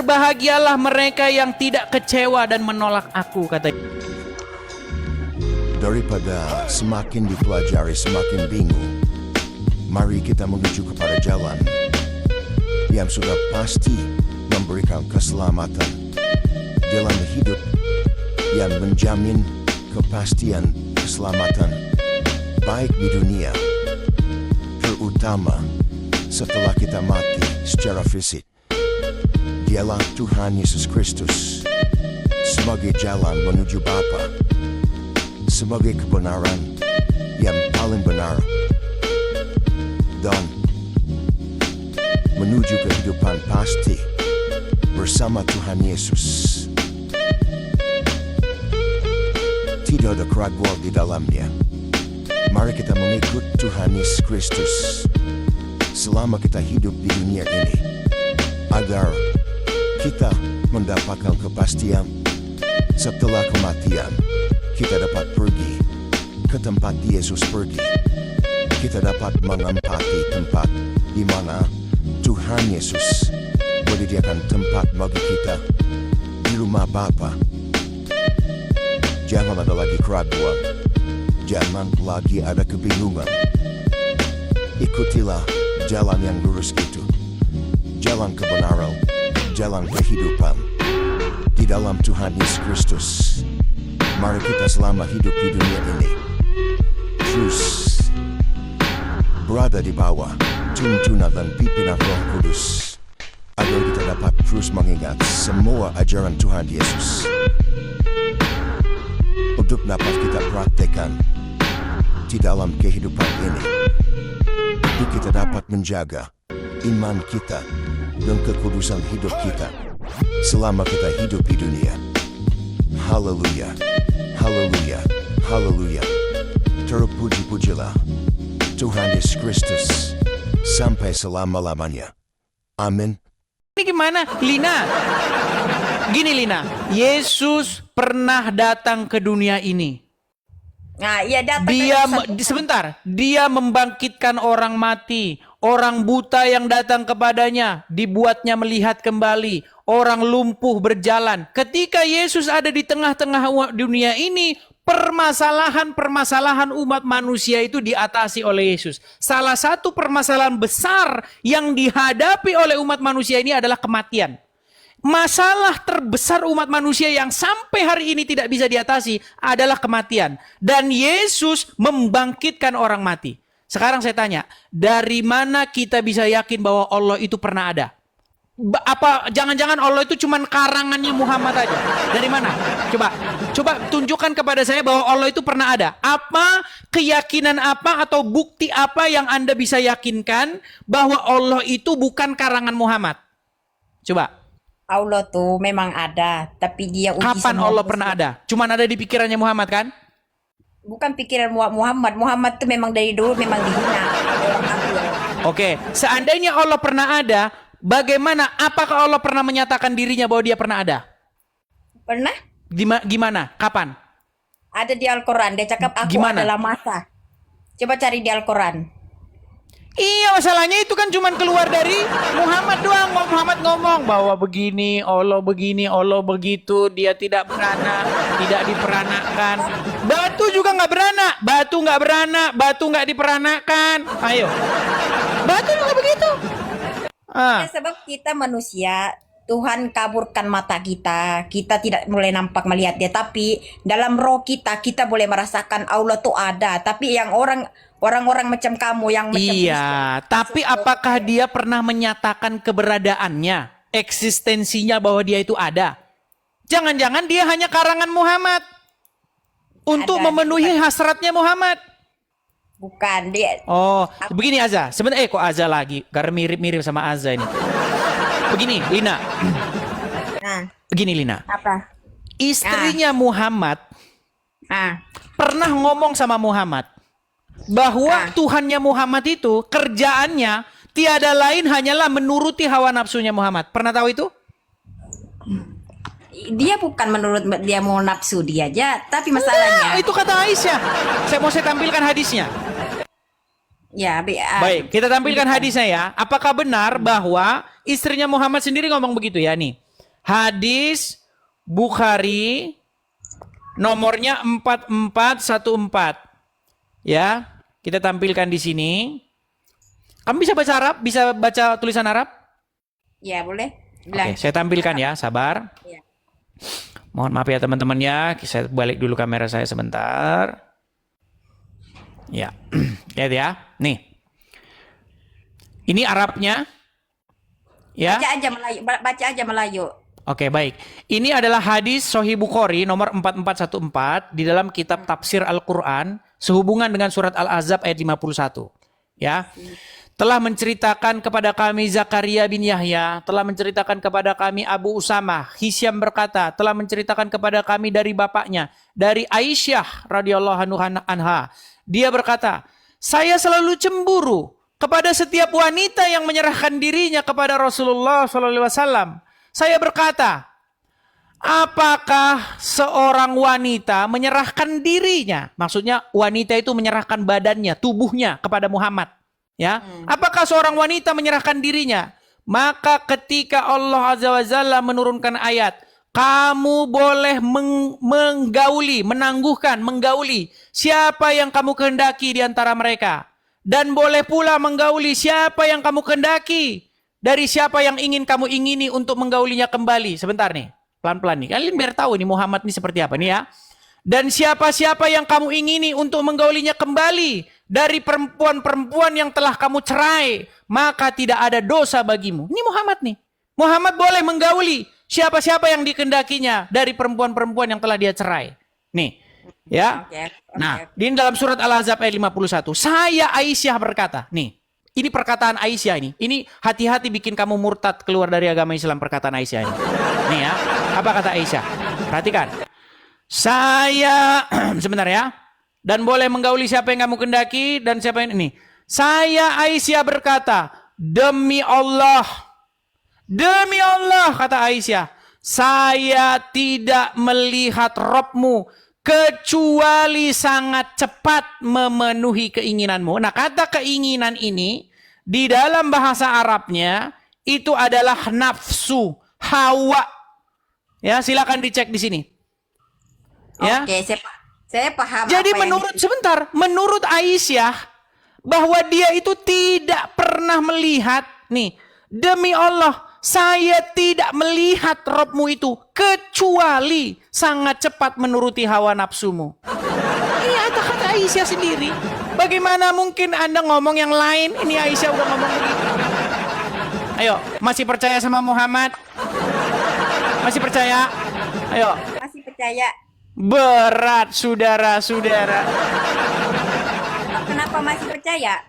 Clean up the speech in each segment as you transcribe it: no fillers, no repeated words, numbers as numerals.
berbahagialah mereka yang tidak kecewa dan menolak aku, kata. Daripada semakin dipelajari semakin bingung, mari kita menuju kepada jalan yang sudah pasti memberikan keselamatan, jalan hidup yang menjamin kepastian keselamatan baik di dunia, terutama setelah kita mati secara fisik. Dialah Tuhan Yesus Kristus sebagai jalan menuju Bapa, sebagai kebenaran yang paling benar, dan menuju kehidupan pasti bersama Tuhan Yesus. Tidak ada keraguan di dalamnya. Mari kita mengikut Tuhan Yesus Kristus selama kita hidup di dunia ini, agar kita mendapatkan kepastian setelah kematian. Kita dapat pergi ke tempat Yesus pergi. Kita dapat menempati tempat di mana Tuhan Yesus menyediakan tempat bagi kita di rumah Bapa. Jangan ada lagi keraguan, jangan lagi ada kebingungan. Ikutilah jalan yang lurus itu, jalan kebenaran, jalan kehidupan di dalam Tuhan Yesus Kristus. Mari kita selama hidup di dunia ini terus berada di bawah tuntunan dan pimpinan Roh Kudus, agar kita dapat terus mengingat semua ajaran Tuhan Yesus untuk dapat kita praktekkan di dalam kehidupan ini, untuk kita dapat menjaga iman kita dan kekudusan hidup kita selama kita hidup di dunia. Haleluya, haleluya, haleluya. Terpuji-pujilah Tuhan Yesus Kristus sampai selama-lamanya. Amin. Ini gimana, Lina? Gini Lina, Yesus pernah datang ke dunia ini. Nah, iya datang. Sebentar, dia membangkitkan orang mati, orang buta yang datang kepadanya dibuatnya melihat kembali, orang lumpuh berjalan. Ketika Yesus ada di tengah-tengah dunia ini, permasalahan umat manusia itu diatasi oleh Yesus. Salah satu permasalahan besar yang dihadapi oleh umat manusia ini adalah kematian. Masalah terbesar umat manusia yang sampai hari ini tidak bisa diatasi adalah kematian. Dan Yesus membangkitkan orang mati. Sekarang saya tanya, dari mana kita bisa yakin bahwa Allah itu pernah ada? Apa jangan-jangan Allah itu cuma karangannya Muhammad aja? Dari mana? Coba tunjukkan kepada saya bahwa Allah itu pernah ada. Apa keyakinan apa atau bukti apa yang Anda bisa yakinkan bahwa Allah itu bukan karangan Muhammad? Coba. Allah tuh memang ada, tapi dia uji. Kapan Allah pernah ada? Cuman ada di pikirannya Muhammad kan? Bukan pikiran Muhammad. Muhammad tuh memang dari dulu memang dihina. Oke, seandainya Allah pernah ada, bagaimana? Apakah Allah pernah menyatakan dirinya bahwa dia pernah ada? Pernah? Gimana? Kapan? Ada di Al-Quran. Dia cakap aku adalah masa. Coba cari di Al-Quran. Iya, masalahnya itu kan cuma keluar dari Muhammad doang. Muhammad ngomong bahwa begini, Allah begitu, dia tidak beranak, tidak diperanakan. Batu juga nggak beranak, batu nggak diperanakan. Ayo, batu juga begitu. Ya, sebab kita manusia, Tuhan kaburkan mata kita tidak boleh nampak melihat dia, tapi dalam roh kita boleh merasakan Allah tuh ada. Tapi yang orang-orang macam kamu yang macam iya, tapi apakah dia pernah menyatakan keberadaannya, eksistensinya bahwa dia itu ada? Jangan-jangan dia hanya karangan Muhammad untuk memenuhi hasratnya Muhammad. Bukan dia. Oh, begini Azza. Sebenarnya kok Azza lagi? Karena mirip-mirip sama Azza ini. Begini, Lina. Nah, begini Lina. apa? Istrinya Muhammad pernah ngomong sama Muhammad bahwa Tuhannya Muhammad itu kerjaannya tiada lain hanyalah menuruti hawa nafsunya Muhammad. Pernah tahu itu? Dia bukan menurut dia mau nafsu dia aja, tapi masalahnya. Itu kata Aisyah. Saya tampilkan hadisnya. Ya, baik, kita tampilkan hadisnya ya. Apakah benar bahwa istrinya Muhammad sendiri ngomong begitu ya nih? Hadis Bukhari nomornya 4414. Ya, kita tampilkan di sini. Kamu bisa baca Arab? Bisa baca tulisan Arab? Ya, boleh. Oke, saya tampilkan ya, sabar. Ya. Mohon maaf ya teman-teman ya, saya balik dulu kamera saya sebentar. Ya, lihat ya. Nih. Ini Arabnya. Ya. Baca aja Melayu. Oke, baik. Ini adalah hadis Sahih Bukhari nomor 4414 di dalam kitab Tafsir Al-Qur'an sehubungan dengan surat Al-Ahzab ayat 51. Ya. Telah menceritakan kepada kami Zakaria bin Yahya, telah menceritakan kepada kami Abu Usamah, Hisyam berkata, telah menceritakan kepada kami dari bapaknya, dari Aisyah radhiyallahu anha. Dia berkata, saya selalu cemburu kepada setiap wanita yang menyerahkan dirinya kepada Rasulullah SAW. Saya berkata, apakah seorang wanita menyerahkan dirinya? Maksudnya wanita itu menyerahkan badannya, tubuhnya kepada Muhammad. Ya, apakah seorang wanita menyerahkan dirinya? Maka ketika Allah Azza wa Jalla menurunkan ayat, kamu boleh menggauli siapa yang kamu kehendaki di antara mereka. Dan boleh pula menggauli siapa yang kamu kehendaki. Dari siapa yang ingin kamu ingini untuk menggaulinya kembali. Sebentar nih, pelan-pelan nih. Kalian biar tahu nih Muhammad ini seperti apa nih ya. Dan siapa-siapa yang kamu ingini untuk menggaulinya kembali dari perempuan-perempuan yang telah kamu cerai, maka tidak ada dosa bagimu. Ini Muhammad nih. Muhammad boleh menggauli siapa-siapa yang dikehendakinya dari perempuan-perempuan yang telah dia cerai. Nih, ya. Nah, di dalam surat Al-Ahzab ayat 51, saya Aisyah berkata, nih, ini perkataan Aisyah ini. Ini hati-hati bikin kamu murtad keluar dari agama Islam perkataan Aisyah ini. Nih ya, apa kata Aisyah? Perhatikan. Saya, sebentar ya. Dan boleh menggauli siapa yang kamu kendaki dan siapa yang ini. Saya Aisyah berkata, demi Allah, kata Aisyah, saya tidak melihat Robmu kecuali sangat cepat memenuhi keinginanmu. Nah, kata keinginan ini di dalam bahasa Arabnya itu adalah nafsu, hawa. Ya, silakan dicek di sini. Ya. Oke, saya paham. Jadi menurut Aisyah bahwa dia itu tidak pernah melihat, nih, demi Allah, saya tidak melihat Robmu itu kecuali sangat cepat menuruti hawa nafsumu. Ini kata Aisyah sendiri. Bagaimana mungkin Anda ngomong yang lain? Ini Aisyah udah ngomong begitu. Ayo, masih percaya sama Muhammad? Masih percaya? Ayo. Masih percaya. Berat, saudara-saudara. Kenapa masih percaya?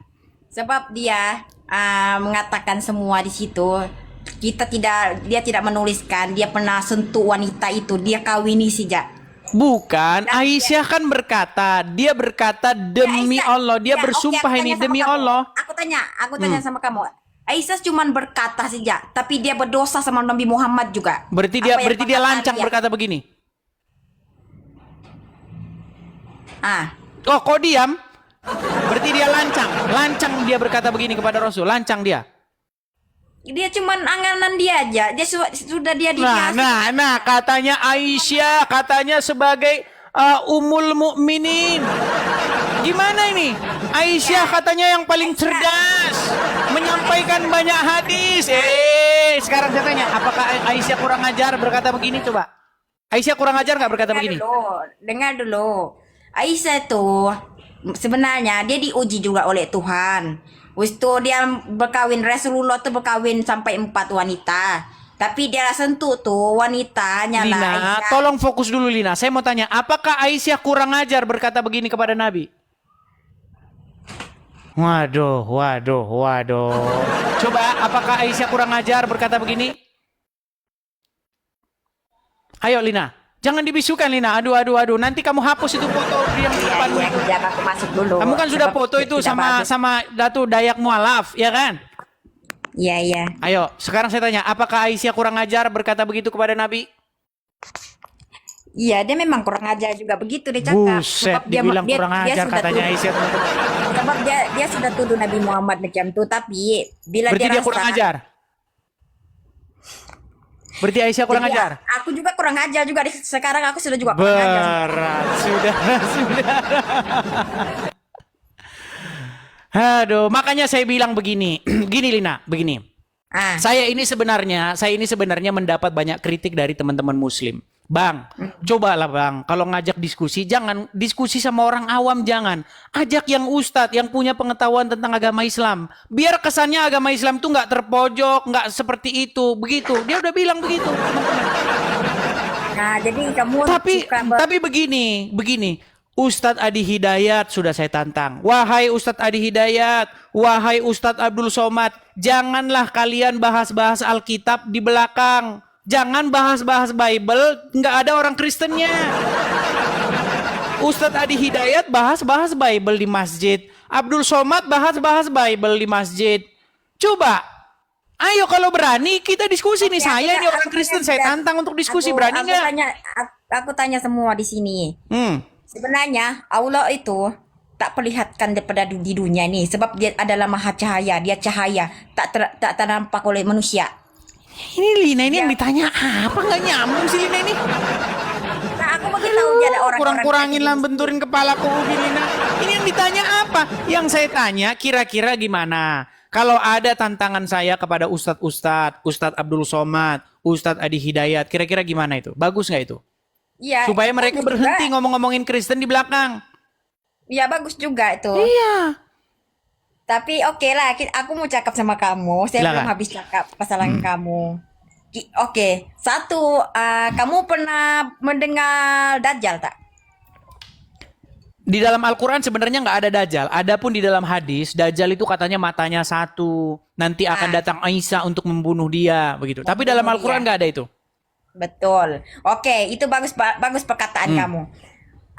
Sebab dia mengatakan semua di situ. Dia tidak menuliskan dia pernah sentuh wanita itu, dia kawini saja. Bukan, Aisyah kan berkata, dia berkata demi Allah, dia bersumpah ini demi Allah. Aku tanya sama kamu. Aisyah cuma berkata saja, tapi dia berdosa sama Nabi Muhammad juga. Berarti dia lancang berkata begini. Oh, kok diam? Berarti dia lancang dia berkata begini kepada Rasul, lancang dia. Dia cuman anganan dia aja. Dia sudah dia dikasih. Nah, katanya Aisyah, katanya sebagai Ummul Mukminin. Gimana ini? Aisyah katanya yang paling cerdas, menyampaikan banyak hadis. Sekarang saya tanya, apakah Aisyah kurang ajar berkata begini coba? Aisyah kurang ajar nggak berkata begini? Dengar dulu. Aisyah tuh sebenarnya dia diuji juga oleh Tuhan. Waktu dia berkawin, Rasulullah tuh berkawin sampai 4 wanita. Tapi dia sentuh tuh wanitanya Lina, Aisyah. Tolong fokus dulu Lina. Saya mau tanya, apakah Aisyah kurang ajar berkata begini kepada Nabi? Waduh. Coba, apakah Aisyah kurang ajar berkata begini? Ayo Lina. Jangan dibisukan Lina. Aduh. Nanti kamu hapus itu foto yang di depan. Iya, aku masuk dulu. Kamu kan sudah foto itu sama Datu Dayak Mualaf, ya kan? Iya. Ayo, sekarang saya tanya, apakah Aisyah kurang ajar berkata begitu kepada Nabi? Iya, dia memang kurang ajar juga begitu dia cakap. Buset, dibilang kurang ajar katanya Aisyah. Sebab dia sudah tuduh Nabi Muhammad macam itu, tapi bila berarti dia kurang ajar. Berarti Aisyah kurang Jadi, ajar. Aku juga kurang ajar juga. Sekarang aku sudah juga kurang ajar. Berat, sudah. Aduh, makanya saya bilang begini. Gini Lina, begini. Saya ini sebenarnya mendapat banyak kritik dari teman-teman muslim. Bang, cobalah bang, kalau ngajak diskusi, jangan diskusi sama orang awam, jangan. Ajak yang ustadz, yang punya pengetahuan tentang agama Islam. Biar kesannya agama Islam tuh nggak terpojok, nggak seperti itu, begitu. Dia udah bilang begitu, teman-teman. Nah, jadi kamu Tapi begini. Ustadz Adi Hidayat sudah saya tantang. Wahai Ustadz Adi Hidayat, wahai Ustadz Abdul Somad, janganlah kalian bahas-bahas Alkitab di belakang. Jangan bahas-bahas Bible, nggak ada orang Kristennya. Ustadz Adi Hidayat bahas-bahas Bible di masjid. Abdul Somad bahas-bahas Bible di masjid. Coba, ayo kalau berani kita diskusi nih. Saya ini orang Kristen, saya tantang untuk diskusi. Berani nggak? Aku tanya semua di sini. Sebenarnya Allah itu tak perlihatkan daripada di dunia ini, sebab dia adalah maha cahaya, dia cahaya, tak ternampak oleh manusia. Ini Lina ini yang ditanya apa, nggak nyambung sih Lina ini. Nah, aku mungkin tahu dia ada orang kurang-kurangin lah, benturin kepalaku Lina. Ini yang ditanya apa? Yang saya tanya kira-kira gimana? Kalau ada tantangan saya kepada Ustadz Abdul Somad, Ustadz Adi Hidayat, kira-kira gimana itu? Bagus nggak itu? Ya, supaya mereka berhenti ngomong-ngomongin Kristen di belakang. Iya, bagus juga itu. Iya. Tapi oke lah, aku mau cakap sama kamu. Saya belum habis cakap masalah kamu. Oke, satu, kamu pernah mendengar Dajjal tak? Di dalam Al-Quran sebenarnya nggak ada Dajjal. Adapun di dalam hadis, Dajjal itu katanya matanya satu. Nanti akan datang Isa untuk membunuh dia, begitu. Tapi dalam Al-Quran nggak ada itu. Betul. Oke, itu bagus perkataan kamu.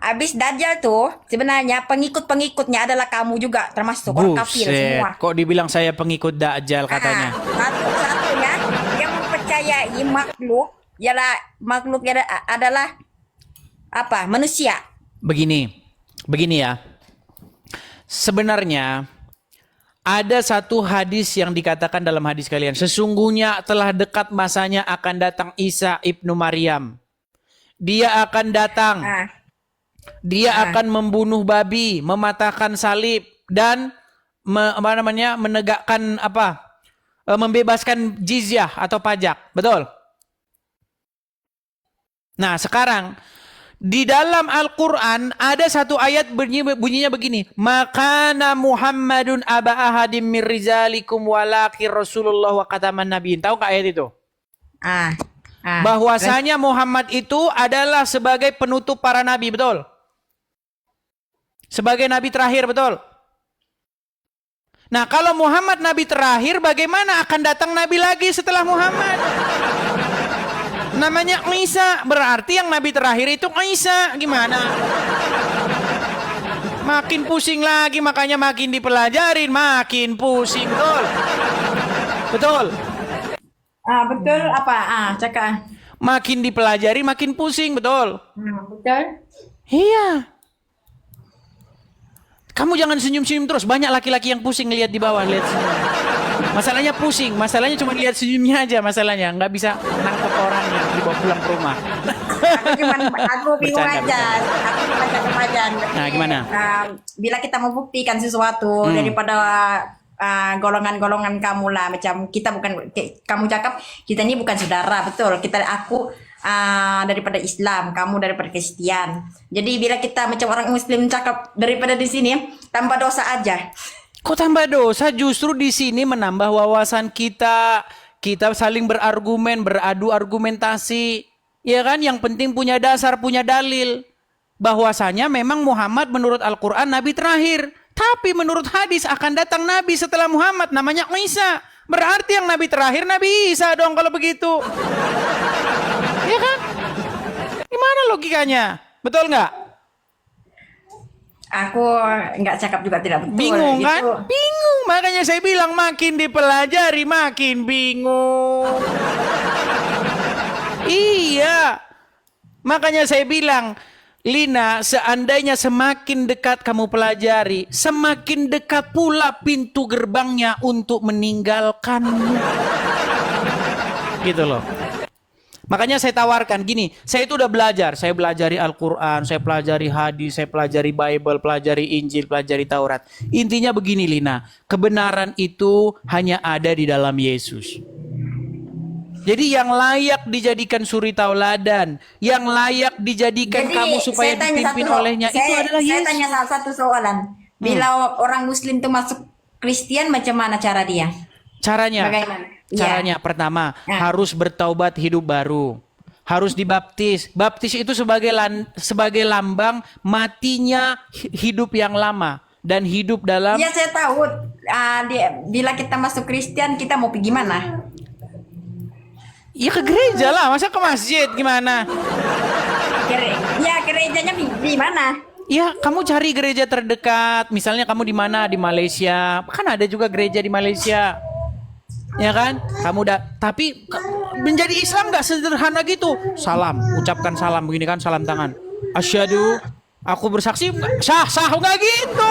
Habis Dajjal tuh sebenarnya pengikut-pengikutnya adalah kamu juga, termasuk orang kafir semua. Kok dibilang saya pengikut Dajjal katanya? Satu-satunya yang mempercayai makhluk adalah apa? Manusia. Begini ya. Sebenarnya ada satu hadis yang dikatakan dalam hadis kalian. Sesungguhnya telah dekat masanya akan datang Isa ibnu Maryam. Dia akan datang. Dia akan membunuh babi, mematahkan salib, dan menegakkan membebaskan jizyah atau pajak. Betul? Nah, sekarang di dalam Al-Quran ada satu ayat bunyinya begini. Makana Muhammadun aba ahadim mir rizalikum walakin Rasulullah wa kataman nabiin. Tahu nggak ayat itu? Bahwasanya Muhammad itu adalah sebagai penutup para nabi, betul? Sebagai nabi terakhir, betul? Nah, kalau Muhammad nabi terakhir, bagaimana akan datang nabi lagi setelah Muhammad? Namanya Isa, berarti yang nabi terakhir itu Isa. Gimana? Makin pusing lagi, makanya makin dipelajarin, makin pusing, betul? Betul? Betul apa? Cakap. Makin dipelajari, makin pusing, betul? Betul? Iya. Kamu jangan senyum-senyum terus. Banyak laki-laki yang pusing lihat di bawah, lihat senyum. Masalahnya pusing, masalahnya cuma lihat senyumnya aja masalahnya. Nggak bisa nangkep orangnya, dibawa pulang ke rumah. Aku bingung aja. Aku cuma cakap aja. Nah, gimana? Bila kita membuktikan sesuatu daripada golongan-golongan kamu lah, macam kita bukan, kamu cakap kita ini bukan saudara, betul? Aku daripada Islam, kamu daripada Kristen. Jadi bila kita macam orang Muslim cakap daripada di sini tambah dosa aja. Kok tambah dosa? Justru di sini menambah wawasan kita. Kita saling berargumen, beradu argumentasi. Ya kan? Yang penting punya dasar, punya dalil. Bahwasanya memang Muhammad menurut Al-Quran nabi terakhir. Tapi menurut hadis akan datang nabi setelah Muhammad, namanya Isa. Berarti yang nabi terakhir Nabi Isa dong kalau begitu. Ya kan? Gimana logikanya? Betul nggak? Aku nggak cakap juga tidak betul. Bingung gitu. Kan? Bingung. Makanya saya bilang makin dipelajari makin bingung. Iya. Makanya saya bilang, Lina, seandainya semakin dekat kamu pelajari, semakin dekat pula pintu gerbangnya untuk meninggalkannya. Gitu loh. Makanya saya tawarkan gini, saya itu udah belajar, saya pelajari Al-Quran, saya pelajari hadis, saya pelajari Bible, pelajari Injil, pelajari Taurat. Intinya begini Lina, kebenaran itu hanya ada di dalam Yesus. Jadi yang layak dijadikan suri tauladan, yang layak dijadikan Jadi, kamu supaya saya tanya dipimpin satu- olehnya, itu saya- adalah Saya Yesus. tanya salah satu soalan. Bila orang Muslim itu masuk Kristen, macam mana cara dia? Caranya, Bagaimana? caranya pertama Nah. harus bertaubat hidup baru, harus dibaptis. Baptis itu sebagai lambang matinya hidup yang lama dan hidup dalam. Iya, saya tahu. Bila kita masuk Kristen, kita mau pergi mana? Ya ke gereja lah, masa ke masjid gimana? Gerejanya di mana? Ya kamu cari gereja terdekat. Misalnya kamu di mana? Di Malaysia. Kan ada juga gereja di Malaysia. Ya kan? Kamu tapi menjadi Islam nggak sederhana gitu. Salam, ucapkan salam begini kan, salam tangan. Asyhadu, aku bersaksi, sah nggak gitu.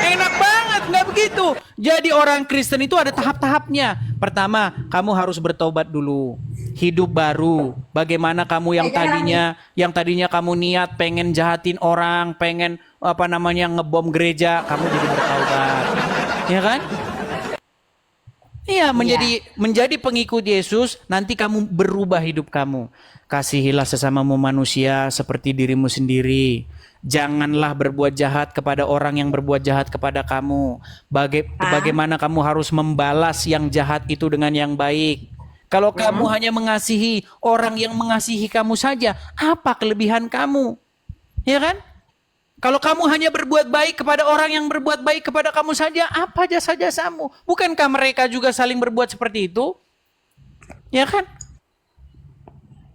Enak banget, nggak begitu. Jadi orang Kristen itu ada tahap-tahapnya. Pertama, kamu harus bertobat dulu. Hidup baru. Bagaimana kamu yang tadinya kamu niat pengen jahatin orang, pengen ngebom gereja, kamu jadi bertaubat. Ya kan? Iya, menjadi pengikut Yesus, nanti kamu berubah hidup kamu. Kasihilah sesamamu manusia seperti dirimu sendiri. Janganlah berbuat jahat kepada orang yang berbuat jahat kepada kamu. Bagaimana kamu harus membalas yang jahat itu dengan yang baik. Kalau kamu hanya mengasihi orang yang mengasihi kamu saja, apa kelebihan kamu? Ya kan? Kalau kamu hanya berbuat baik kepada orang yang berbuat baik kepada kamu saja, apa jasa-jasamu? Bukankah mereka juga saling berbuat seperti itu? Ya kan?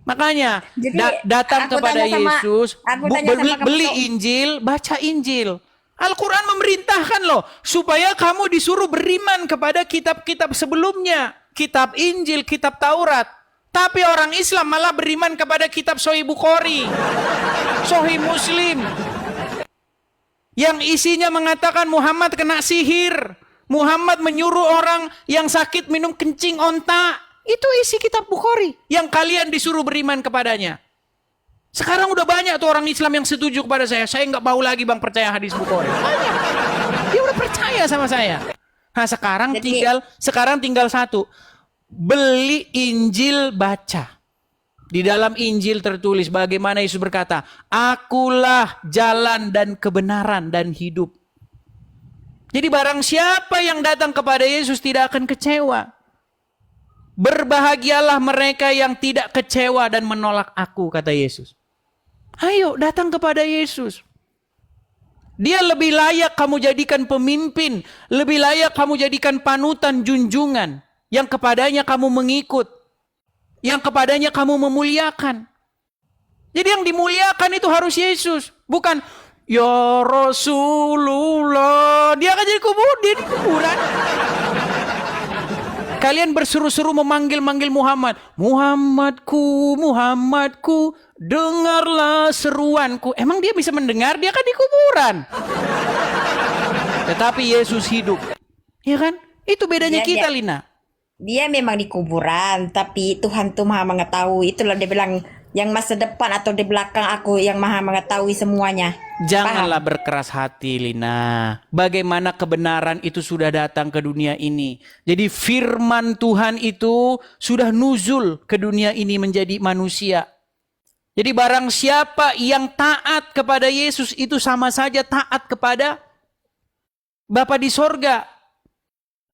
Makanya Jadi, datang aku kepada tanya sama- Yesus, aku tanya sama kamu, beli Injil, baca Injil. Al-Quran memerintahkan loh supaya kamu disuruh beriman kepada kitab-kitab sebelumnya. Kitab Injil, kitab Taurat. Tapi orang Islam malah beriman kepada kitab Sahih Bukhari, Sahih Muslim. Yang isinya mengatakan Muhammad kena sihir. Muhammad menyuruh orang yang sakit minum kencing onta. Itu isi kitab Bukhari yang kalian disuruh beriman kepadanya. Sekarang udah banyak tuh orang Islam yang setuju kepada saya. Saya nggak mau lagi bang percaya hadis Bukhari. Banyak. Dia udah percaya sama saya. Nah sekarang tinggal satu. Beli Injil baca. Di dalam Injil tertulis bagaimana Yesus berkata, akulah jalan dan kebenaran dan hidup. Jadi barang siapa yang datang kepada Yesus tidak akan kecewa. Berbahagialah mereka yang tidak kecewa dan menolak aku, kata Yesus. Ayo datang kepada Yesus. Dia lebih layak kamu jadikan pemimpin. Lebih layak kamu jadikan panutan junjungan. Yang kepadanya kamu mengikut. Yang kepadanya kamu memuliakan. Jadi yang dimuliakan itu harus Yesus. Bukan, ya Rasulullah. Dia akan jadi dia di kuburan. Kalian berseru-seru memanggil-manggil Muhammad. Muhammadku, dengarlah seruanku. Emang dia bisa mendengar? Dia kan di kuburan. Tetapi Yesus hidup. Ya kan? Itu bedanya kita, Lina. Dia memang di kuburan, tapi Tuhan tuh maha mengetahui. Itulah dia bilang, yang masa depan atau di belakang aku yang maha mengetahui semuanya. Janganlah berkeras hati, Lina. Bagaimana kebenaran itu sudah datang ke dunia ini. Jadi firman Tuhan itu sudah nuzul ke dunia ini menjadi manusia. Jadi barang siapa yang taat kepada Yesus itu sama saja taat kepada Bapa di sorga.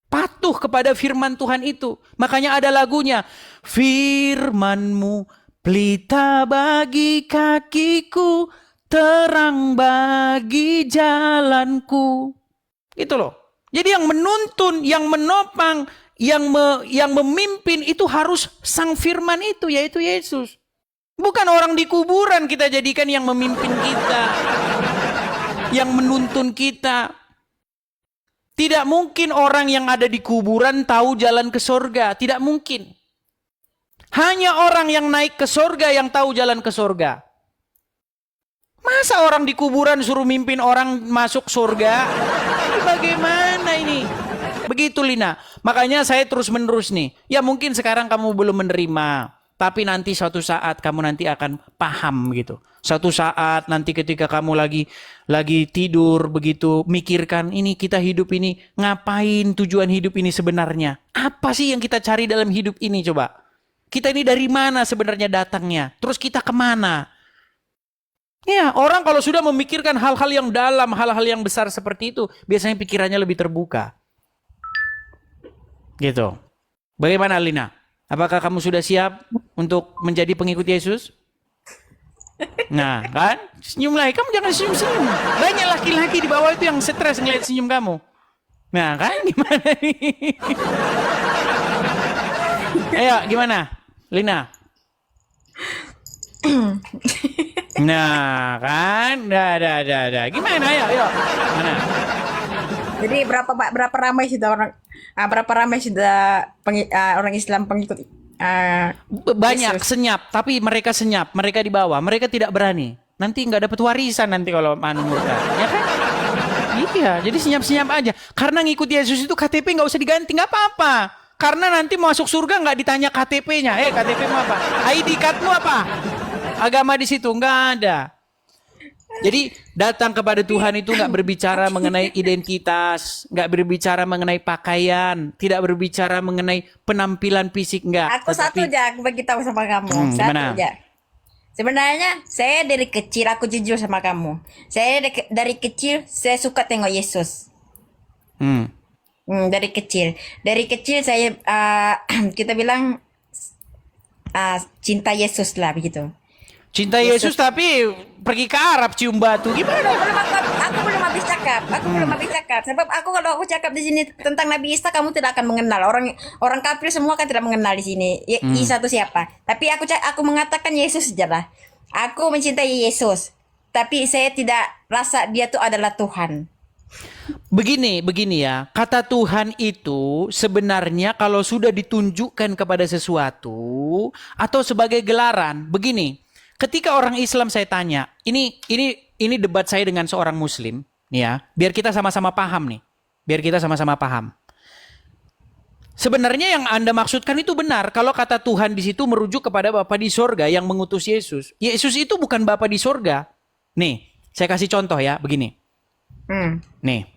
Patuh kepada firman Tuhan itu. Makanya ada lagunya. Firman-Mu pelita bagi kakiku, terang bagi jalanku. Itu loh. Jadi yang menuntun, yang menopang, yang memimpin itu harus sang firman itu, yaitu Yesus. Bukan orang di kuburan kita jadikan yang memimpin kita. Yang menuntun kita. Tidak mungkin orang yang ada di kuburan tahu jalan ke surga. Tidak mungkin. Hanya orang yang naik ke surga yang tahu jalan ke surga. Masa orang di kuburan suruh mimpin orang masuk surga? Ini bagaimana ini? Begitu Lina. Makanya saya terus menerus nih. Ya mungkin sekarang kamu belum menerima. Tapi nanti suatu saat kamu nanti akan paham gitu. Suatu saat nanti ketika kamu lagi tidur begitu, mikirkan ini kita hidup ini, ngapain tujuan hidup ini sebenarnya? Apa sih yang kita cari dalam hidup ini coba? Kita ini dari mana sebenarnya datangnya? Terus kita kemana? Ya, orang kalau sudah memikirkan hal-hal yang dalam, hal-hal yang besar seperti itu, biasanya pikirannya lebih terbuka. Gitu. Bagaimana Lina? Apakah kamu sudah siap untuk menjadi pengikut Yesus? Nah, kan? Senyum lagi. Kamu jangan senyum-senyum. Banyak laki-laki di bawah itu yang stres ngeliat senyum kamu. Nah, kan? Gimana nih? Ayo, gimana? Lina? Nah, kan? Dah. Gimana? Ayo. Mana? Jadi berapa ramai sudah orang Islam pengikut Banyak Yesus? senyap, tapi mereka senyap, mereka di bawah, mereka tidak berani. Nanti nggak dapat warisan nanti kalau murtad, ya kan? Iya, jadi senyap-senyap aja. Karena ngikut Yesus itu KTP nggak usah diganti, nggak apa-apa. Karena nanti masuk surga nggak ditanya KTP-nya. KTP-mu apa? ID card-mu apa? Agama di situ nggak ada. Jadi datang kepada Tuhan itu nggak berbicara mengenai identitas, nggak berbicara mengenai pakaian, tidak berbicara mengenai penampilan fisik, nggak. Aku satu aja, aku beritahu sama kamu. Satu Gimana? aja. Sebenarnya saya dari kecil, aku jujur sama kamu. Saya dari kecil saya suka tengok Yesus. Dari kecil saya kita bilang cinta Yesus lah begitu. Cinta Yesus tapi pergi ke Arab cium batu gimana? Aku belum habis cakap. Sebab kalau aku cakap di sini tentang Nabi Isa, kamu tidak akan mengenal. Orang kafir semua kan tidak mengenal di sini. Isa itu siapa? Tapi aku mengatakan Yesus saja lah. Aku mencintai Yesus, tapi saya tidak rasa dia itu adalah Tuhan. Begini ya, kata Tuhan itu sebenarnya kalau sudah ditunjukkan kepada sesuatu atau sebagai gelaran, begini. Ketika orang Islam saya tanya, ini debat saya dengan seorang Muslim, nih ya, biar kita sama-sama paham nih, Sebenarnya yang Anda maksudkan itu benar. Kalau kata Tuhan di situ merujuk kepada Bapa di sorga yang mengutus Yesus. Yesus itu bukan Bapa di sorga. Nih, saya kasih contoh ya, begini. Nih.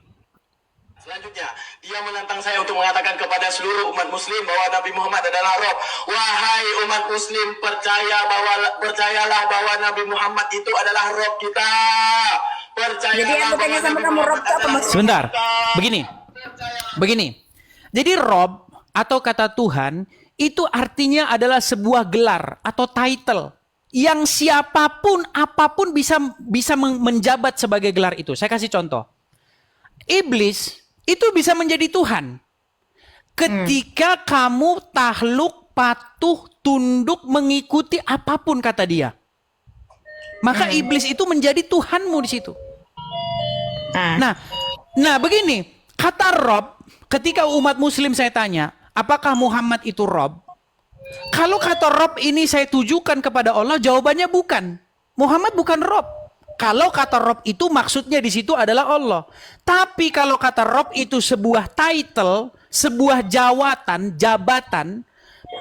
Selanjutnya, dia menantang saya untuk mengatakan kepada seluruh umat muslim bahwa Nabi Muhammad adalah Rob. Wahai umat muslim, percayalah bahwa Nabi Muhammad itu adalah Rob kita. Percayalah. Jadi yang bertanya sama kamu, Rob itu apa maksudnya? Sebentar, begini. Jadi Rob atau kata Tuhan itu artinya adalah sebuah gelar atau title yang siapapun apapun bisa menjabat sebagai gelar itu. Saya kasih contoh. Iblis itu bisa menjadi Tuhan ketika kamu takluk, patuh, tunduk, mengikuti apapun kata dia. Maka iblis itu menjadi Tuhanmu di situ. Nah begini, kata Rob, ketika umat muslim saya tanya, apakah Muhammad itu Rob? Kalau kata Rob ini saya tujukan kepada Allah, jawabannya bukan. Muhammad bukan Rob. Kalau kata Rob itu maksudnya di situ adalah Allah. Tapi kalau kata Rob itu sebuah title, sebuah jabatan,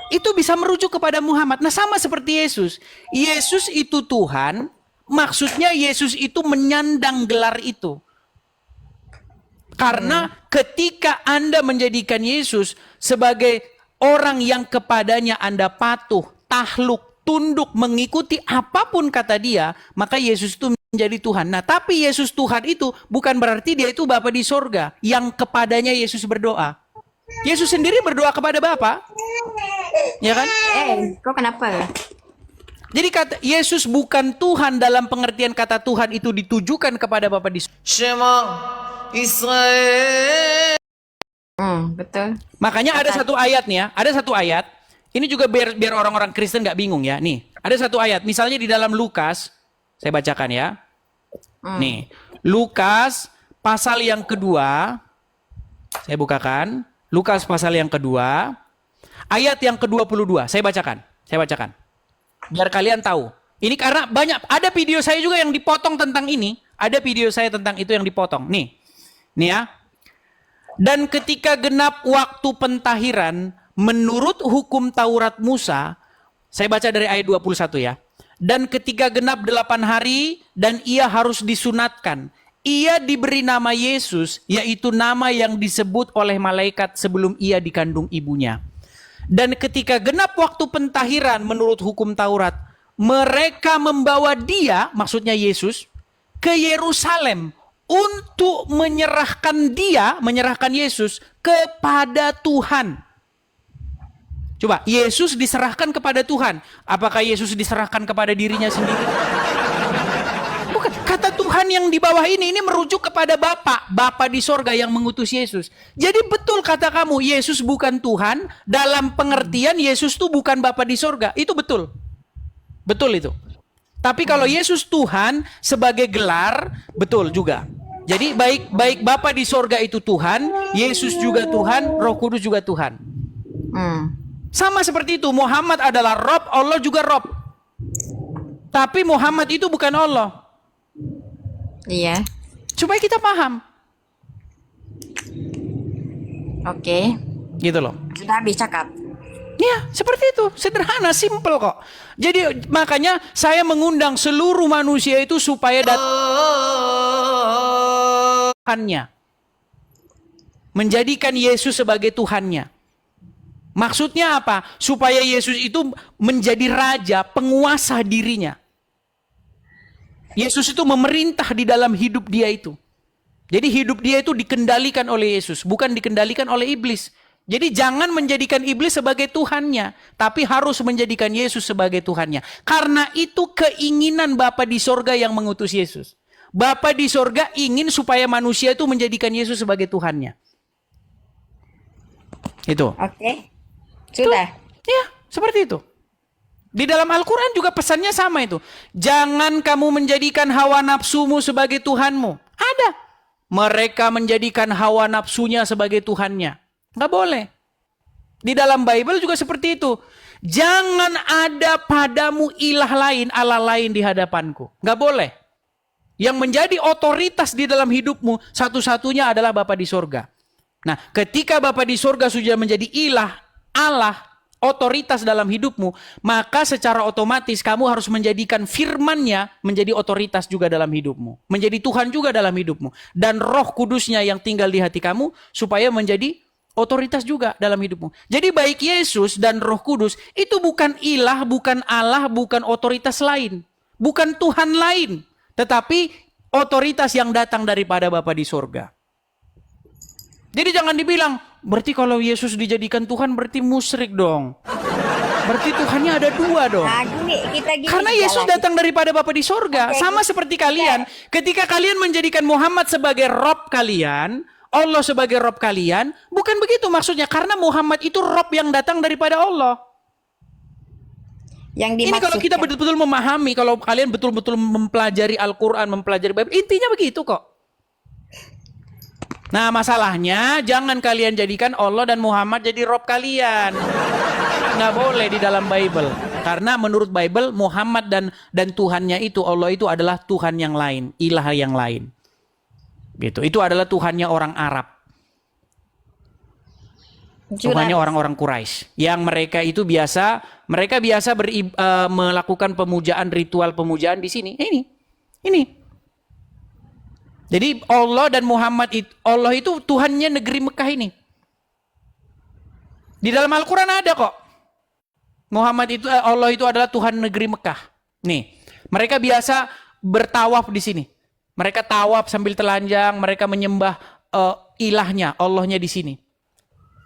itu bisa merujuk kepada Muhammad. Nah sama seperti Yesus. Yesus itu Tuhan, maksudnya Yesus itu menyandang gelar itu. Karena ketika Anda menjadikan Yesus sebagai orang yang kepadanya Anda patuh, takluk, tunduk, mengikuti apapun kata dia, maka Yesus itu menjadi Tuhan. Nah, tapi Yesus Tuhan itu bukan berarti dia itu Bapa di sorga yang kepadanya Yesus berdoa. Yesus sendiri berdoa kepada Bapa. Ya kan? Kok kenapa? Jadi kata Yesus bukan Tuhan dalam pengertian kata Tuhan itu ditujukan kepada Bapa di sorga. Shema Israel. Betul. Makanya ada satu ayat nih ya, ada satu ayat. Ini juga biar orang-orang Kristen nggak bingung ya. Nih, ada satu ayat. Misalnya di dalam Lukas, saya bacakan ya. Nih, Lukas pasal yang kedua. Saya bukakan. Lukas pasal yang kedua. Ayat yang ke-22. Saya bacakan. Biar kalian tahu. Ini karena banyak. Ada video saya juga yang dipotong tentang ini. Ada video saya tentang itu yang dipotong. Nih ya. Dan ketika genap waktu pentahiran, menurut hukum Taurat Musa, Saya baca dari ayat 21 ya. Dan ketika genap 8 hari dan ia harus disunatkan, ia diberi nama Yesus, yaitu nama yang disebut oleh malaikat sebelum ia dikandung ibunya. Dan ketika genap waktu pentahiran menurut hukum Taurat, mereka membawa dia, maksudnya Yesus, ke Yerusalem untuk menyerahkan Yesus kepada Tuhan. Coba, Yesus diserahkan kepada Tuhan. Apakah Yesus diserahkan kepada dirinya sendiri? Bukan. Kata Tuhan yang di bawah ini merujuk kepada Bapa di sorga yang mengutus Yesus. Jadi betul kata kamu, Yesus bukan Tuhan. Dalam pengertian Yesus itu bukan Bapa di sorga. Itu betul. Betul itu. Tapi kalau Yesus Tuhan sebagai gelar, betul juga. Jadi baik Bapa di sorga itu Tuhan, Yesus juga Tuhan, Roh Kudus juga Tuhan. Sama seperti itu, Muhammad adalah Rob, Allah juga Rob. Tapi Muhammad itu bukan Allah. Iya. Supaya kita paham. Oke. Gitu loh. Sudah habis cakap. Ya, seperti itu. Sederhana, simple kok. Jadi makanya saya mengundang seluruh manusia itu supaya Tuhannya. Menjadikan Yesus sebagai Tuhannya. Maksudnya apa? Supaya Yesus itu menjadi raja, penguasa dirinya. Yesus itu memerintah di dalam hidup dia itu. Jadi hidup dia itu dikendalikan oleh Yesus, bukan dikendalikan oleh iblis. Jadi jangan menjadikan iblis sebagai Tuhannya, tapi harus menjadikan Yesus sebagai Tuhannya. Karena itu keinginan Bapa di sorga yang mengutus Yesus. Bapa di sorga ingin supaya manusia itu menjadikan Yesus sebagai Tuhannya. Itu. Oke. Sudah. Ya, seperti itu. Di dalam Al-Quran juga pesannya sama itu. Jangan kamu menjadikan hawa nafsumu sebagai Tuhanmu. Ada. Mereka menjadikan hawa nafsunya sebagai Tuhannya. Nggak boleh. Di dalam Bible juga seperti itu. Jangan ada padamu ilah lain, Allah lain di hadapanku. Nggak boleh. Yang menjadi otoritas di dalam hidupmu, satu-satunya adalah Bapa di sorga. Nah, ketika Bapa di sorga sudah menjadi ilah, Allah, otoritas dalam hidupmu, maka secara otomatis kamu harus menjadikan firman-Nya menjadi otoritas juga dalam hidupmu. Menjadi Tuhan juga dalam hidupmu. Dan Roh Kudus-Nya yang tinggal di hati kamu supaya menjadi otoritas juga dalam hidupmu. Jadi baik Yesus dan Roh Kudus itu bukan ilah, bukan Allah, bukan otoritas lain. Bukan Tuhan lain. Tetapi otoritas yang datang daripada Bapa di sorga. Jadi jangan dibilang, berarti kalau Yesus dijadikan Tuhan berarti musyrik dong. Berarti Tuhannya ada dua dong. Nah, kita Karena Yesus datang daripada Bapa di sorga. Sama seperti kalian. Ketika kalian menjadikan Muhammad sebagai Rob kalian, Allah sebagai Rob kalian, bukan begitu maksudnya. Karena Muhammad itu Rob yang datang daripada Allah. Yang Ini kalau kita betul-betul memahami, kalau kalian betul-betul mempelajari Al-Quran, mempelajari Bible, intinya begitu kok. Nah masalahnya jangan kalian jadikan Allah dan Muhammad jadi Rob kalian. Nggak boleh di dalam Bible. Karena menurut Bible Muhammad dan Tuhannya itu, Allah itu adalah Tuhan yang lain, ilah yang lain. Gitu. Itu adalah Tuhannya orang Arab. Tuhannya orang-orang Quraisy. Yang mereka itu biasa melakukan pemujaan, ritual pemujaan di sini. Ini. Jadi Allah dan Muhammad itu, Allah itu Tuhannya negeri Mekah ini. Di dalam Al-Quran ada kok. Muhammad itu, Allah itu adalah Tuhan negeri Mekah. Nih, mereka biasa bertawaf di sini. Mereka tawaf sambil telanjang, mereka menyembah ilahnya, Allahnya di sini.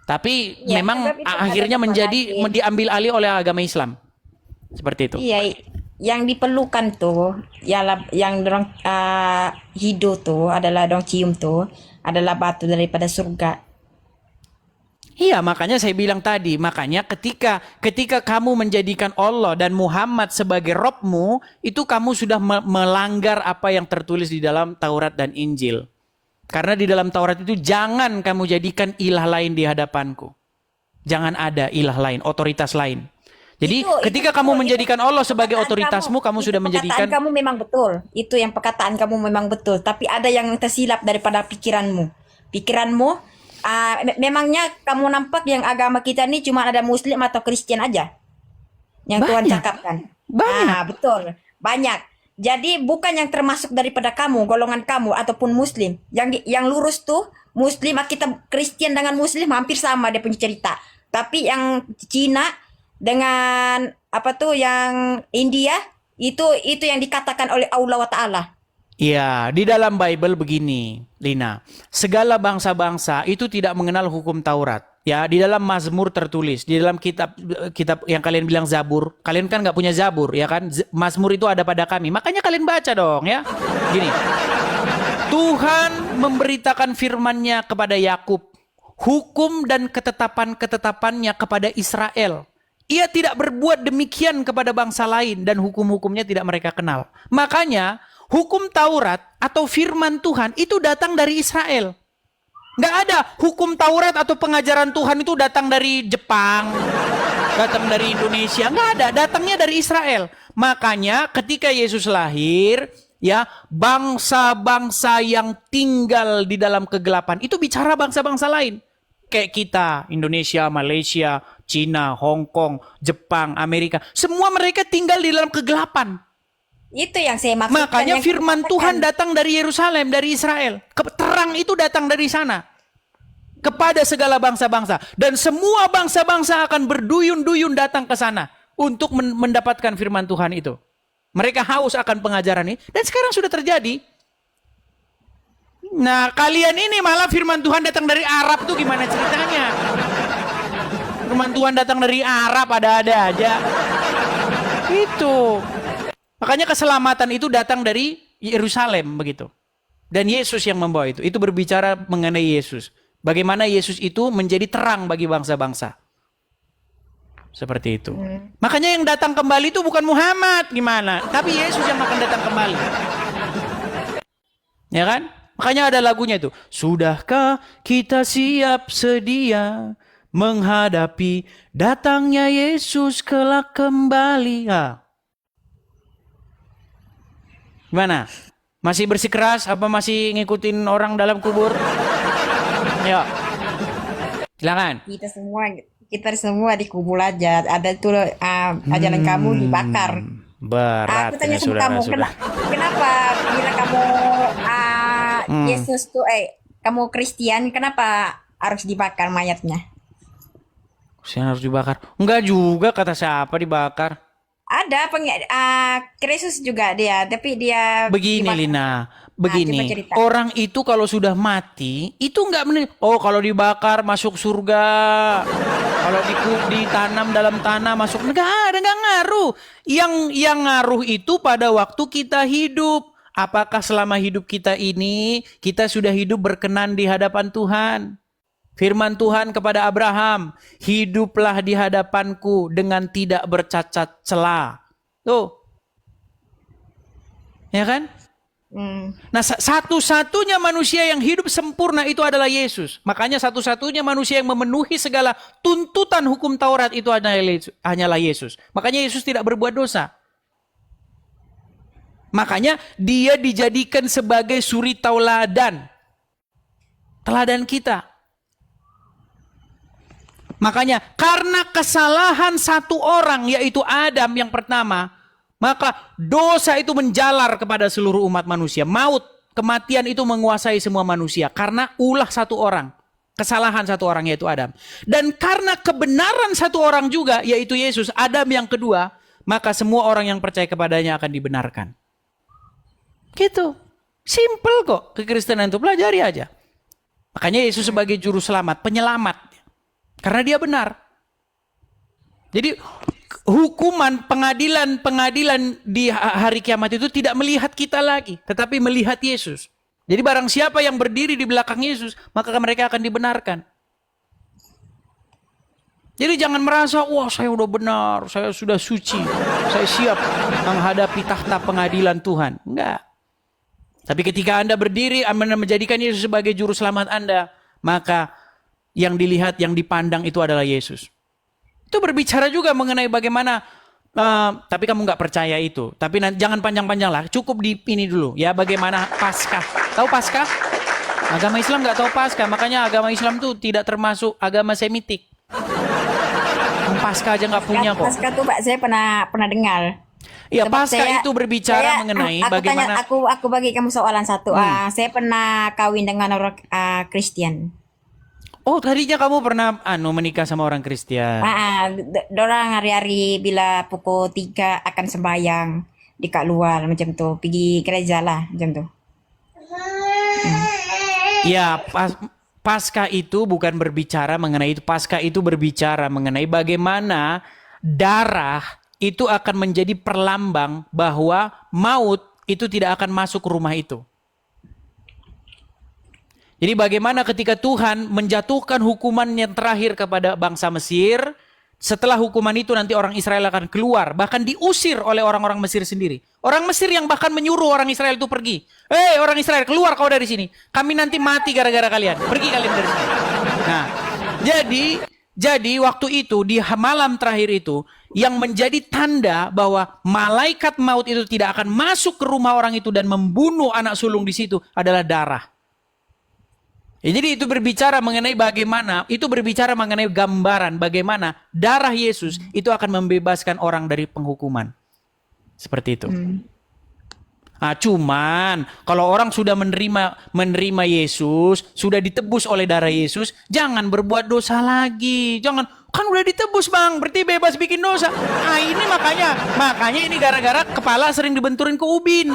Tapi ya, memang akhirnya diambil alih oleh agama Islam. Seperti itu. Iya, yang diperlukan tuh, yang dorong hidup tuh adalah dong cium tuh adalah batu daripada surga. Iya, makanya saya bilang tadi, makanya ketika kamu menjadikan Allah dan Muhammad sebagai Robmu, itu kamu sudah melanggar apa yang tertulis di dalam Taurat dan Injil. Karena di dalam Taurat itu jangan kamu jadikan ilah lain di hadapanku. Jangan ada ilah lain, otoritas lain. Jadi ketika kamu menjadikan Allah sebagai otoritasmu, kamu sudah menjadikan... Perkataan kamu memang betul. Itu yang perkataan kamu memang betul. Tapi ada yang tersilap daripada pikiranmu. Memangnya kamu nampak yang agama kita ini cuma ada Muslim atau Kristen aja? yang Tuhan Banyak. cakapkan. Banyak. Ah, betul. Banyak. Jadi bukan yang termasuk daripada kamu, golongan kamu ataupun muslim. Yang lurus tuh muslim, kita Kristen dengan muslim hampir sama dia punya cerita. Tapi yang Cina dengan apa tuh yang India itu yang dikatakan oleh Allah wa Ta'ala. Iya, di dalam Bible begini, Lina. Segala bangsa-bangsa itu tidak mengenal hukum Taurat. Ya, di dalam Mazmur tertulis, di dalam kitab yang kalian bilang Zabur. Kalian kan nggak punya Zabur, ya kan? Mazmur itu ada pada kami. Makanya kalian baca dong, ya. Gini. Tuhan memberitakan firman-Nya kepada Yakub, hukum dan ketetapan-ketetapannya kepada Israel. Ia tidak berbuat demikian kepada bangsa lain dan hukum-hukumnya tidak mereka kenal. Makanya hukum Taurat atau firman Tuhan itu datang dari Israel. Nggak ada hukum Taurat atau pengajaran Tuhan itu datang dari Jepang, datang dari Indonesia. Nggak ada, datangnya dari Israel. Makanya ketika Yesus lahir, ya, bangsa-bangsa yang tinggal di dalam kegelapan itu bicara bangsa-bangsa lain. Kayak kita, Indonesia, Malaysia, Cina, Hong Kong, Jepang, Amerika. Semua mereka tinggal di dalam kegelapan. Itu yang saya maksudkan. Makanya yang firman katakan. Tuhan datang dari Yerusalem, dari Israel. Terang itu datang dari sana. Kepada segala bangsa-bangsa. Dan semua bangsa-bangsa akan berduyun-duyun datang ke sana. Untuk mendapatkan firman Tuhan itu. Mereka haus akan pengajaran ini. Dan sekarang sudah terjadi. Nah, kalian ini malah firman Tuhan datang dari Arab tuh gimana ceritanya? Firman Tuhan datang dari Arab ada-ada aja. Itu. Makanya keselamatan itu datang dari Yerusalem begitu. Dan Yesus yang membawa itu. Itu berbicara mengenai Yesus. Bagaimana Yesus itu menjadi terang bagi bangsa-bangsa. Seperti itu. Makanya yang datang kembali itu bukan Muhammad gimana, tapi Yesus yang akan datang kembali. Ya kan? Makanya ada lagunya itu. Sudahkah kita siap sedia menghadapi datangnya Yesus kelak kembali? Gimana? Masih bersikeras apa masih ngikutin orang dalam kubur? Yuk. Silakan. Kita semua dikubur aja. Ada tuh ajaran kamu dibakar. Berat. Aku tanya ya, sama kamu, saudara-saudara. kenapa bila kamu Yesus tuh kamu Kristen, kenapa harus dibakar mayatnya? Saya harus dibakar. Enggak juga kata siapa dibakar. Ada Kristus juga dia, tapi dia Begini dibakar. Lina, begini. coba cerita. Orang itu kalau sudah mati, itu enggak oh kalau dibakar masuk surga. Kalau ditanam dalam tanah masuk enggak ngaruh. Yang ngaruh itu pada waktu kita hidup. Apakah selama hidup kita ini kita sudah hidup berkenan di hadapan Tuhan? Firman Tuhan kepada Abraham, hiduplah di hadapanku dengan tidak bercacat cela. Tuh. Ya kan? Nah, satu-satunya manusia yang hidup sempurna itu adalah Yesus. Makanya satu-satunya manusia yang memenuhi segala tuntutan hukum Taurat itu hanyalah Yesus. Makanya Yesus tidak berbuat dosa. Makanya dia dijadikan sebagai suri tauladan. Teladan kita. Makanya karena kesalahan satu orang yaitu Adam yang pertama, maka dosa itu menjalar kepada seluruh umat manusia. Maut, kematian itu menguasai semua manusia karena ulah satu orang. Kesalahan satu orang yaitu Adam. Dan karena kebenaran satu orang juga yaitu Yesus, Adam yang kedua, maka semua orang yang percaya kepadanya akan dibenarkan. Gitu. Simple kok kekristenan itu, pelajari aja. Makanya Yesus sebagai juru selamat, penyelamat. Karena dia benar. Jadi hukuman, pengadilan di hari kiamat itu tidak melihat kita lagi, tetapi melihat Yesus. Jadi barang siapa yang berdiri di belakang Yesus, maka mereka akan dibenarkan. Jadi jangan merasa, wah saya udah benar, saya sudah suci, saya siap menghadapi tahta pengadilan Tuhan. Enggak. Tapi ketika Anda berdiri, Anda menjadikan Yesus sebagai juru selamat Anda, maka yang dilihat, yang dipandang itu adalah Yesus. Itu berbicara juga mengenai bagaimana, tapi kamu nggak percaya itu. Tapi jangan panjang-panjang lah, cukup di ini dulu ya, bagaimana Paskah. Tahu Paskah? Agama Islam nggak tahu Paskah, makanya agama Islam tuh tidak termasuk agama Semitik. Paskah aja nggak punya kok. Paskah tuh Pak, saya pernah dengar. Iya, Sebab Paskah itu berbicara mengenai bagaimana. Aku bagi kamu soalan satu. Saya pernah kawin dengan orang Kristen. Oh, tadinya kamu pernah menikah sama orang Kristen. Dorang hari-hari bila pukul 3 akan sembahyang di kat luar macam tu, pergi gereja lah macam tu. Ya, Paskah itu bukan berbicara mengenai itu. Paskah itu berbicara mengenai bagaimana darah itu akan menjadi perlambang bahwa maut itu tidak akan masuk ke rumah itu. Jadi bagaimana ketika Tuhan menjatuhkan hukuman yang terakhir kepada bangsa Mesir, setelah hukuman itu nanti orang Israel akan keluar, bahkan diusir oleh orang-orang Mesir sendiri. Orang Mesir yang bahkan menyuruh orang Israel itu pergi. Hei orang Israel, keluar kau dari sini. Kami nanti mati gara-gara kalian. Pergi kalian dari sini. Nah, jadi waktu itu di malam terakhir itu yang menjadi tanda bahwa malaikat maut itu tidak akan masuk ke rumah orang itu dan membunuh anak sulung di situ adalah darah. Ya, jadi itu berbicara mengenai bagaimana, itu berbicara mengenai gambaran bagaimana darah Yesus itu akan membebaskan orang dari penghukuman. Seperti itu. Cuman kalau orang sudah menerima Yesus, sudah ditebus oleh darah Yesus, jangan berbuat dosa lagi. Jangan, kan udah ditebus bang, berarti bebas bikin dosa. Ini makanya ini gara-gara kepala sering dibenturin ke ubin.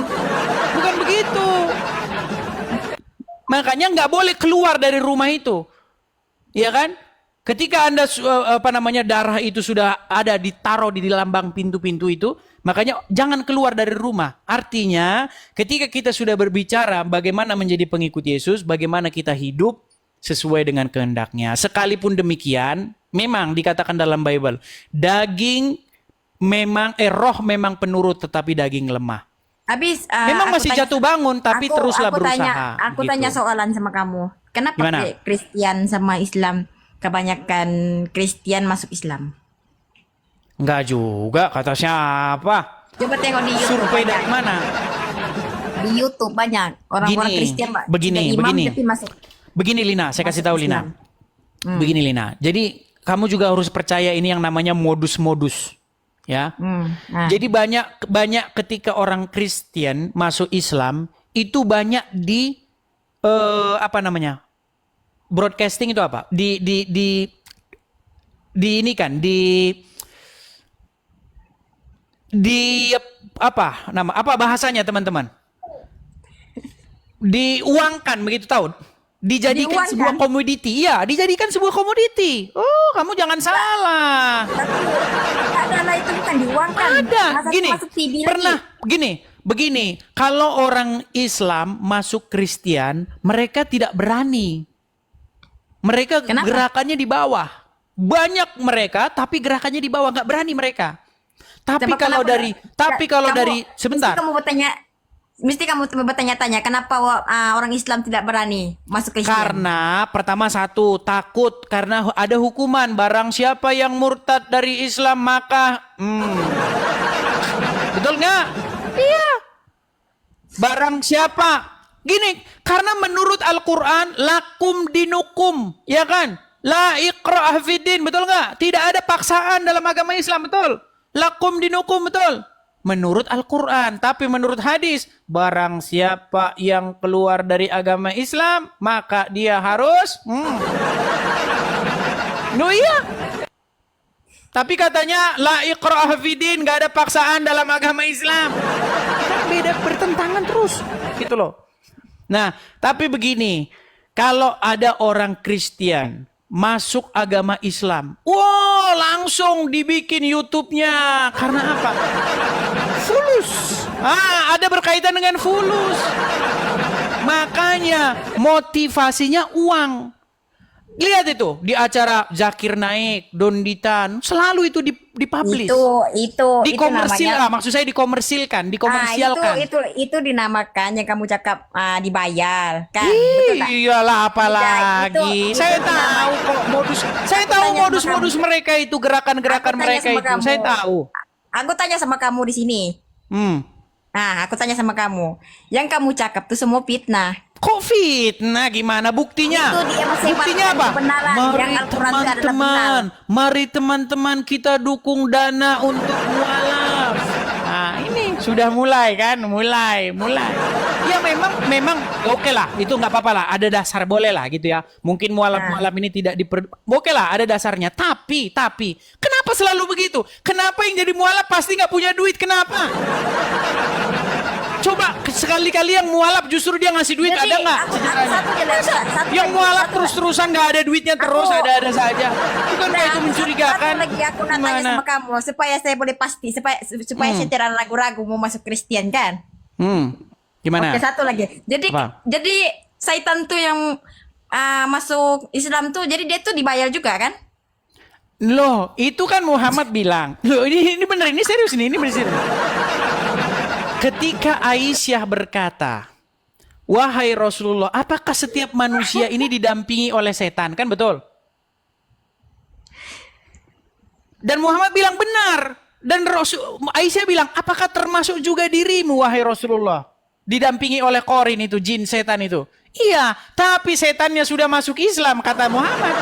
Bukan begitu. Makanya nggak boleh keluar dari rumah itu, ya kan? Ketika Anda darah itu sudah ada ditaruh di lambang pintu-pintu itu, makanya jangan keluar dari rumah. Artinya, ketika kita sudah berbicara bagaimana menjadi pengikut Yesus, bagaimana kita hidup sesuai dengan kehendaknya. Sekalipun demikian, memang dikatakan dalam Bible, roh memang penurut tetapi daging lemah. Habis memang masih jatuh bangun tapi teruslah berusaha. Aku gitu. tanya soalan sama kamu. Kenapa Gimana? Kristen sama Islam kebanyakan Kristen masuk Islam? Enggak juga, kata siapa? Coba tengok di YouTube. Survei dari mana? Di YouTube banyak orang-orang Kristen begini. Tapi masuk. Begini Lina, saya kasih tahu Lina. Begini Lina. Jadi kamu juga harus percaya ini yang namanya modus-modus. Ya, jadi banyak ketika orang Kristen masuk Islam itu banyak di broadcasting itu apa? Di ini kan apa bahasanya teman-teman? Diuangkan begitu tahu? Dijadikan sebuah komoditi. Iya, dijadikan sebuah komoditi. Oh, kamu jangan salah. Adalah itu bukan diuangkan. Ada. Begini. Kalau orang Islam masuk Kristen, mereka tidak berani. Mereka gerakannya di bawah. Banyak mereka, tapi gerakannya di bawah, nggak berani mereka. Tapi kalau dari sebentar. Mesti kamu bertanya-tanya kenapa orang Islam tidak berani masuk Kristen? Karena pertama takut karena ada hukuman. Barang siapa yang murtad dari Islam maka betul nggak? Iya. Barang siapa? Gini, karena menurut Al-Quran lakum dinukum, ya kan? La ikra'ah fiddin, betul nggak? Tidak ada paksaan dalam agama Islam, betul? Lakum dinukum, betul? Menurut Al-Quran, tapi menurut hadis, barang siapa yang keluar dari agama Islam, maka dia harus iya. Tapi katanya la ikra'ah fiddin, gak ada paksaan dalam agama Islam. Beda, bertentangan terus. Gitu loh. Nah, tapi begini, kalau ada orang Kristen masuk agama Islam, langsung dibikin YouTube-nya. Karena apa? Fulus. Ada berkaitan dengan fulus. Makanya motivasinya uang. Lihat itu di acara Zakir Naik, Donditan, selalu itu dipublish. Itu dikomersil, maksud saya dikomersialkan. Itu dinamakan yang kamu cakap dibayar, kan? Iyalah apalagi. Saya tahu kok modus mereka itu, gerakan-gerakan mereka itu. Saya tahu. Aku tanya sama kamu di sini. Aku tanya sama kamu. Yang kamu cakap tuh semua fitnah. Kok fitnah? Gimana buktinya? Itu dia mensebarkan Buktinya apa? kebenaran Mari yang Al-Quran itu adalah teman-teman, mari teman-teman kita dukung dana untuk mualaf. Nah, ini sudah mulai kan? Mulai. Ya memang oke lah, itu nggak apa-apa lah. Ada dasar boleh lah gitu ya. Mungkin mualaf-mualaf ini tidak oke lah, ada dasarnya. Tapi kenapa selalu begitu? Kenapa yang jadi mualaf pasti nggak punya duit? Kenapa? Coba sekali-kali yang mualaf justru dia ngasih duit, Jadi, ada nggak? aku satu jelas, satu Yang lagi, mualaf satu terus-terusan nggak ada duitnya terus, Aku- ada saja. Bukan Nah, itu mencurigakan? Satu lagi aku nak tanya sama kamu supaya saya boleh pasti supaya saya tidak ragu-ragu mau masuk Kristen kan. Gimana? Oke, satu lagi. Apa? Jadi Saitan tuh yang masuk Islam tuh jadi dia tuh dibayar juga kan? Loh, itu kan Muhammad bilang. Loh, ini bener, ini serius nih, ini bener. Ketika Aisyah berkata, "Wahai Rasulullah, apakah setiap manusia ini didampingi oleh setan?" Kan betul? Dan Muhammad bilang benar. Dan Aisyah bilang, "Apakah termasuk juga dirimu, wahai Rasulullah? Didampingi oleh korin itu, jin setan itu." Iya, tapi setannya sudah masuk Islam, kata Muhammad.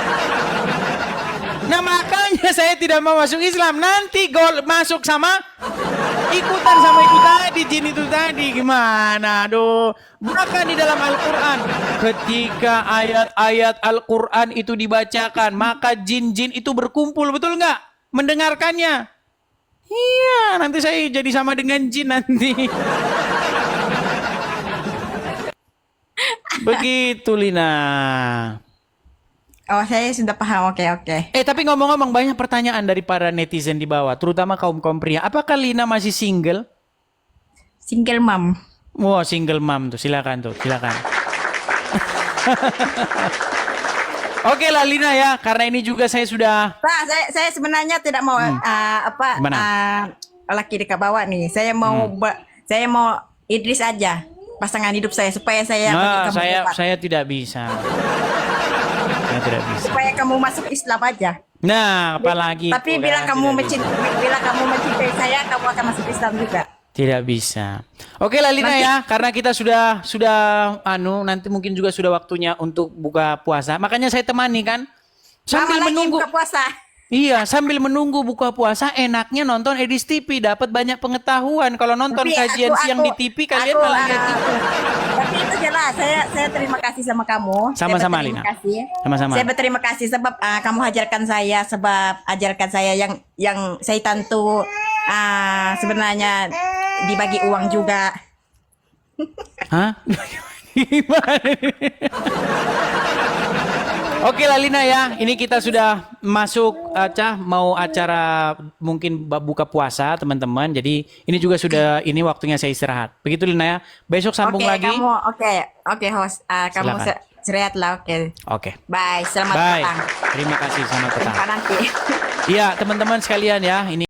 Nah makanya saya tidak mau masuk Islam. Nanti masuk ikutan sama itu tadi, jin itu tadi. Gimana? Aduh. Bahkan di dalam Al-Quran, ketika ayat-ayat Al-Quran itu dibacakan, maka jin-jin itu berkumpul, betul nggak? Mendengarkannya. Iya, nanti saya jadi sama dengan jin nanti. Begitu, Lina. Oh, saya sudah paham. Oke. Tapi ngomong-ngomong banyak pertanyaan dari para netizen di bawah, terutama kaum pria. Apakah Lina masih single? Single mom. Wah, single mom tuh. Silakan. Oke lah Lina ya, karena ini juga saya sudah Pak, saya sebenarnya tidak mau laki dekat bawah nih. Saya mau Idris aja pasangan hidup saya supaya saya saya tidak bisa. Saya tidak bisa. supaya kamu masuk Islam aja. Nah, apalagi Tapi itu, bila kan, kamu tidak bisa. mencintai saya, kamu akan masuk Islam juga. Tidak bisa. Oke lah Lina ya, karena kita sudah nanti mungkin juga sudah waktunya untuk buka puasa. Makanya saya temani kan. Sambil Lama lagi menunggu. buka puasa. Iya, sambil menunggu buka puasa enaknya nonton Edis TV, dapat banyak pengetahuan. Kalau nonton Tapi kajian siang di TV kalian malah lihat itu. Tapi itu jelas, saya terima kasih sama kamu. Sama-sama, Saya berterima Lina. kasih. Sama-sama. Saya berterima kasih sebab kamu ajarkan saya yang Saitan tuh sebenarnya dibagi uang juga. Hah? Gimana? Oke lah Lina ya, ini kita sudah masuk mau acara mungkin buka puasa teman-teman. Jadi ini juga sudah waktunya saya istirahat. Begitu Lina ya. Besok sambung lagi. Oke host, kamu Silakan. istirahat lah. Oke. Bye, selamat Bye. petang. Terima kasih, selamat petang. Jumpa nanti. Iya teman-teman sekalian ya, ini